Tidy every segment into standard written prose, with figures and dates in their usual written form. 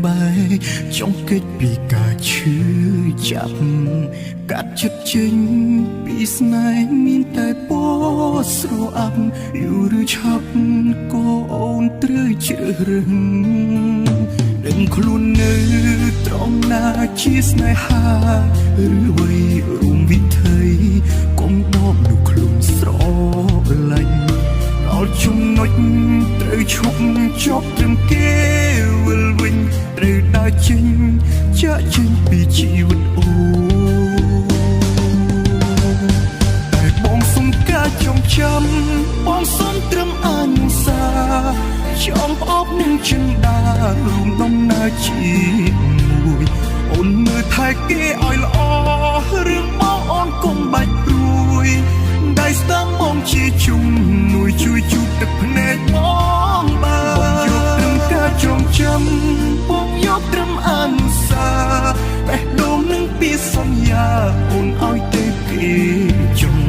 បែចង់គិតពីការឈឺចាប់កាត់ចិត្តចេញពីស្នេហ៍មានតែពណ៌ស្រអាប់យូរឬឆាប់ក៏អូនត្រូវជ្រើសរើសដឹងខ្លួននៅត្រង់ណាជាស្នេហាឬអ្វីរួមវិថីកុំបបនោះខ្លួនស្រឡាញ់ដល់ចំណុចត្រូវឈប់ចប់ត្រឹមគេវិលវិញត្រូវដើរចេញចាក់ចេញពីជីវិតអូតែបងសុំការចងចាំបងសុំត្រឹមអនុសាចង់ផ្អប់នឹងចិនដារួមដំណើរជាមួយអូនមើលថែគេឲ្យល្អរឿងបងអូនកុំបាច់ព្រួយដៃស្ដាំបងជាជំនួយជួយជូតទឹកភ្នែកបងបានបងយកត្រឹមការចងចាំបងយកត្រឹមអនុសាបេះដូងនឹងពីសន្យាអូនឲ្យទៅគេចង់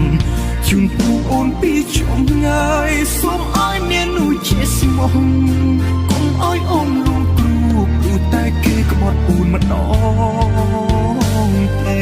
ជូនពូអូនពីចំងាយសូមឲ្យមាននោះជាស្មោះកុំឲ្យអូនរងគ្រោះព្រោះតែគេក្បត់អូនម្ដងទេ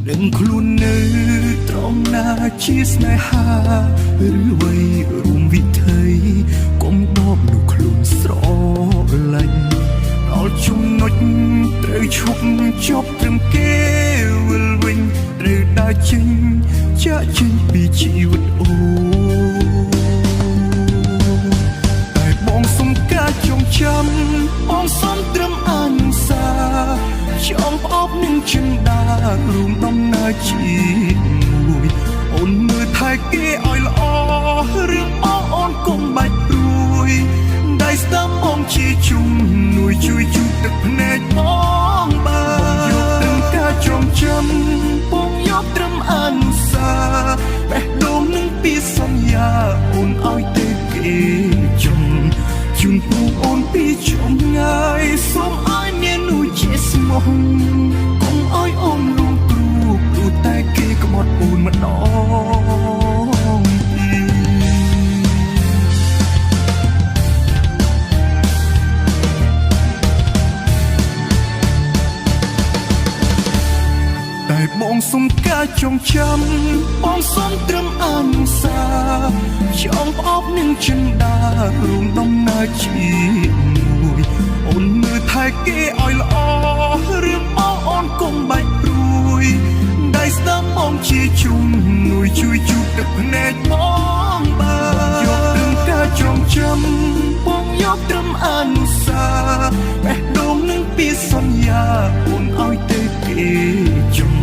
ដឹងខ្លួននៅត្រង់ណាជាស្នេហាឬអ្វីរួមវិថីកុំបបនោះខ្លួនស្រឡាញ់ដល់ចំណុចត្រូវឈប់ចប់ត្រឹមគេវិលវិញត្រូវដើរចេញចាក់ចេញពីជីវិតអូតែបងសុំការចងចាំបងសុំត្រឹមអនុសាចង់ផ្អប់នឹងចិនដារួមដំណើរជាមួយអូនមើលថែគេឲ្យល្អរឿងបងអូនកុំបាច់ព្រួយដៃស្ដាំបងជាជំនួយជួយជូតទឹកភ្នែកបងបានយកត្រឹមការចងចាំបងយកត្រឹមអនុសាបេះដូងនឹងពីសន្យាអូនឲ្យទៅគេចង់ជូនពូអូនពីចំងាយសូមឲ្យមាននោះជាស្មោះកុំឲ្យអូនរងគ្រោះព្រោះតែគេក្បត់អូនម្ដងតែបងសុំការចងចាំបងសុំត្រឹមអនុសាចង់ផ្អប់នឹងចិនដារួមដំណើរជាមួយអូនមើលថែគេឲ្យល្អរឿងបងអូនកុំបាច់ព្រួយដៃស្ដាំបងជាជំនួយជួយជូតទឹកភ្នែកបងបានយកត្រឹមការចងចាំបងយកត្រឹមអនុសាបេះដូងនឹងពីសន្យាអូនឲ្យទៅគេចង់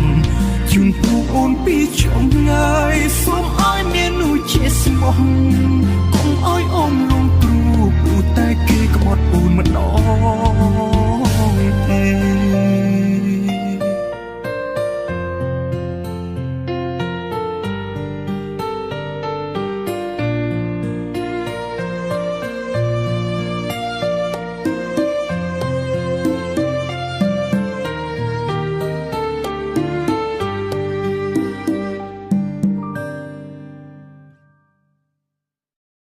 ជូនពូអូនពីចំងាយសូមឲ្យមាននោះជាស្មោះ